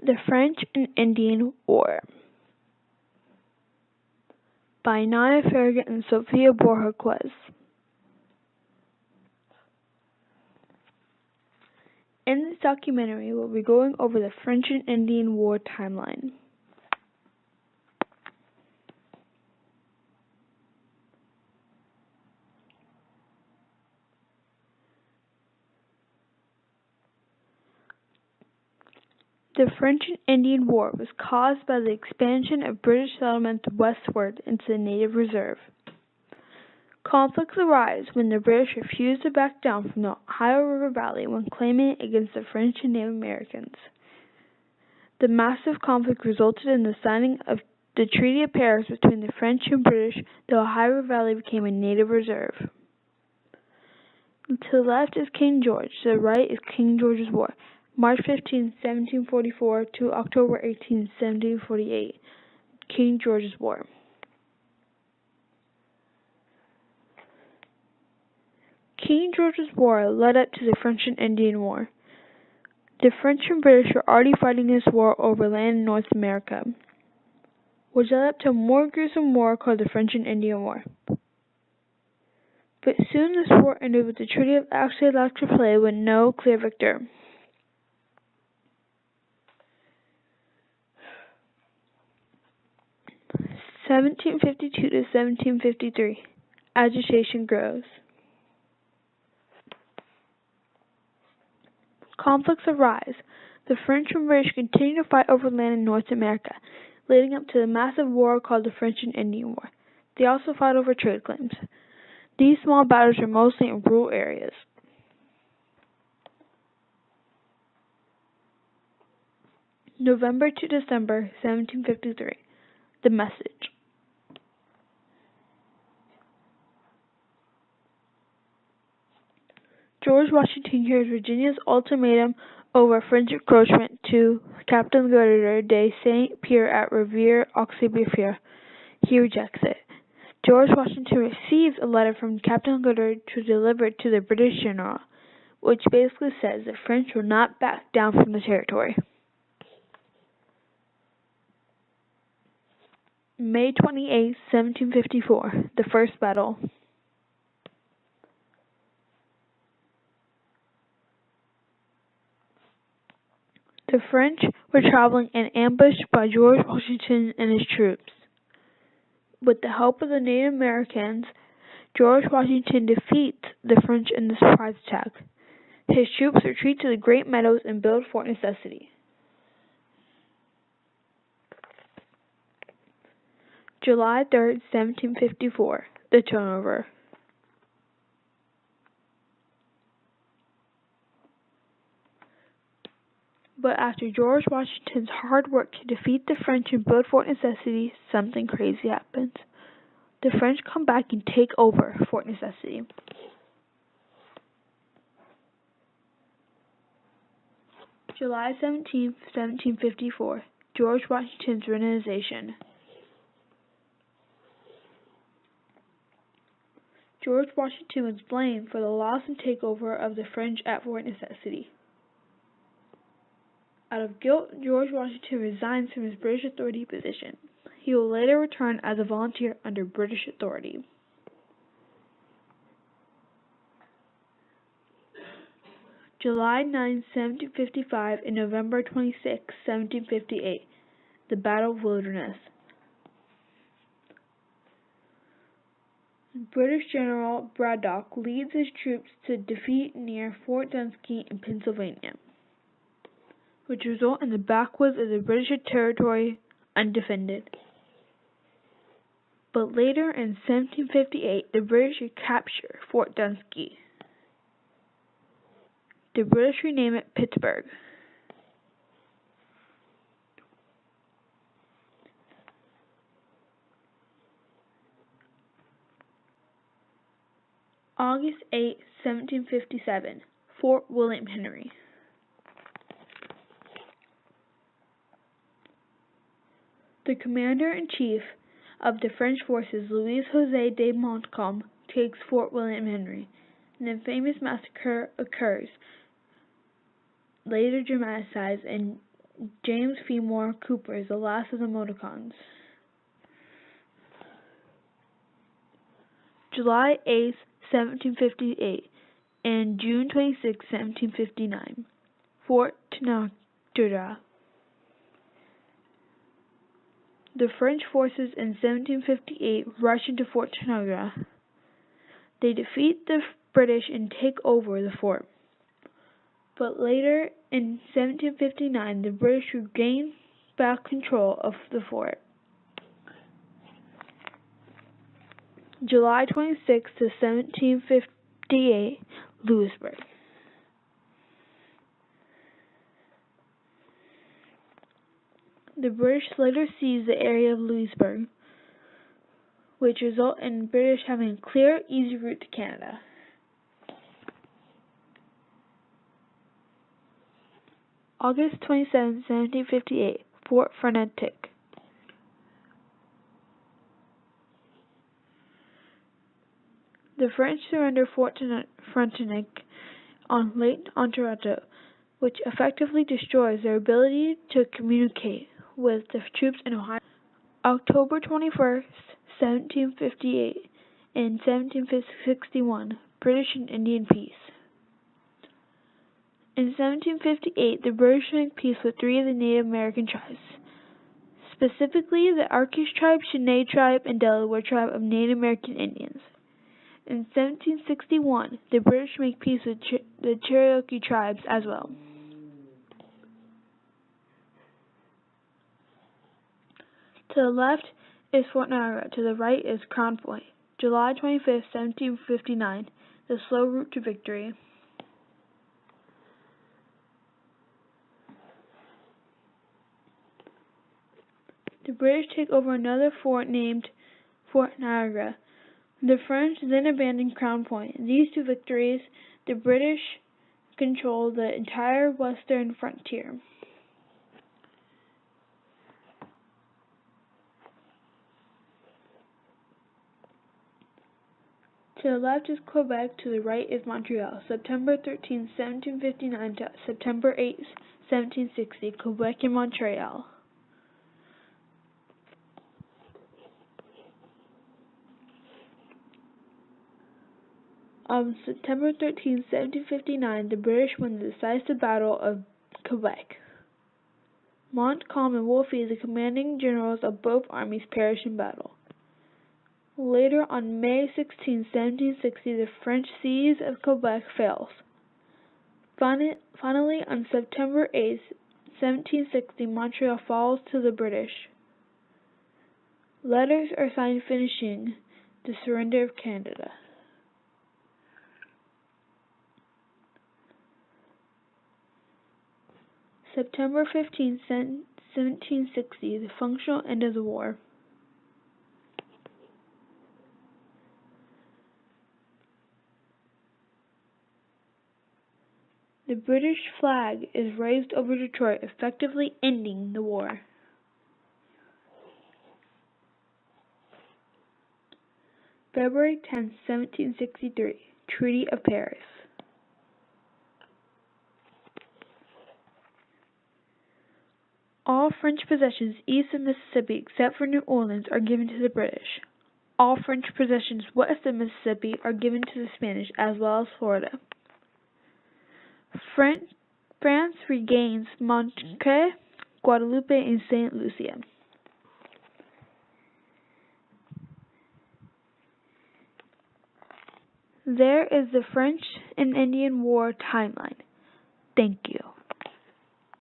The French and Indian War by Naya Farragut and Sofia Borjaquez. In this documentary, we'll be going over the French and Indian War timeline. The French and Indian War was caused by the expansion of British settlements westward into the native reserve. Conflicts arise when the British refused to back down from the Ohio River Valley when claiming it against the French and Native Americans. The massive conflict resulted in the signing of the Treaty of Paris between the French and British. The Ohio River Valley became a native reserve. To the left is King George, to the right is King George's War, March 15, 1744 to October 18, 1748, King George's War. King George's War led up to the French and Indian War. The French and British were already fighting this war over land in North America, which led up to a more gruesome war called the French and Indian War. But soon this war ended with the Treaty of Aix-la-Chapelle with no clear victor. (1752 to 1753). Agitation grows. Conflicts arise. The French and British continue to fight over land in North America, leading up to the massive war called the French and Indian War. They also fought over trade claims. These small battles are mostly in rural areas. November to December 1753. The message. George Washington hears Virginia's ultimatum over French encroachment to Captain Goddard de Saint-Pierre at Rivière-aux-Boeufs. He rejects it. George Washington receives a letter from Captain Goddard to deliver to the British general, which basically says the French will not back down from the territory. May 28, 1754, the first battle. The French were traveling and ambushed by George Washington and his troops. With the help of the Native Americans, George Washington defeats the French in the surprise attack. His troops retreat to the Great Meadows and build Fort Necessity. July 3, 1754, the turnover. But after George Washington's hard work to defeat the French and build Fort Necessity, something crazy happens. The French come back and take over Fort Necessity. July 17, 1754, George Washington's renunciation. George Washington was blamed for the loss and takeover of the French at Fort Necessity. Out of guilt, George Washington resigns from his British authority position. He will later return as a volunteer under British authority. July 9, 1755 and November 26, 1758, the Battle of Wilderness. British General Braddock leads his troops to defeat near Fort Dunsky in Pennsylvania, which result in the backwoods of the British territory undefended. But later in 1758, the British recapture Fort Dunsky. The British rename it Pittsburgh. August 8, 1757, Fort William Henry. The commander-in-chief of the French forces, Louis-José de Montcalm, takes Fort William Henry. An infamous massacre occurs, later dramatized in James Fenimore Cooper is the last of the Mohicans. July 8, 1758, and June 26, 1759. Fort Tanagra. The French forces in 1758 rush into Fort Tanagra. They defeat the British and take over the fort. But later, in 1759, the British regain back control of the fort. July 26 to 1758, Louisburg. The British later seized the area of Louisburg, which resulted in British having a clear, easy route to Canada. August 27, 1758, Fort Frontenac. The French surrender Fort Frontenac on Lake Ontario, which effectively destroys their ability to communicate with the troops in Ohio. October 21, 1758, and 1761, British and Indian Peace. In 1758, the British made peace with 3 of the Native American tribes, specifically the Arkish tribe, Cheyenne tribe, and Delaware tribe of Native American Indians. In 1761, the British made peace with the Cherokee tribes as well. To the left is Fort Niagara, to the right is Crown Point. July 25, 1759, the slow route to victory. The British take over another fort named Fort Niagara. The French then abandoned Crown Point. In these 2 victories, the British controlled the entire western frontier. To the left is Quebec, to the right is Montreal. September 13, 1759 to September 8, 1760, Quebec and Montreal. On September 13, 1759, the British won the decisive Battle of Quebec. Montcalm and Wolfe, the commanding generals of both armies, perished in battle. Later, on May 16, 1760, the French siege of Quebec fails. Finally, on September 8, 1760, Montreal falls to the British. Letters are signed finishing the surrender of Canada. September 15, 1760, the functional end of the war. The British flag is raised over Detroit, effectively ending the war. February 10, 1763, Treaty of Paris. All French possessions east of Mississippi, except for New Orleans, are given to the British. All French possessions west of Mississippi are given to the Spanish, as well as Florida. France regains Martinique, Guadeloupe, and St. Lucia. There is the French and Indian War timeline. Thank you.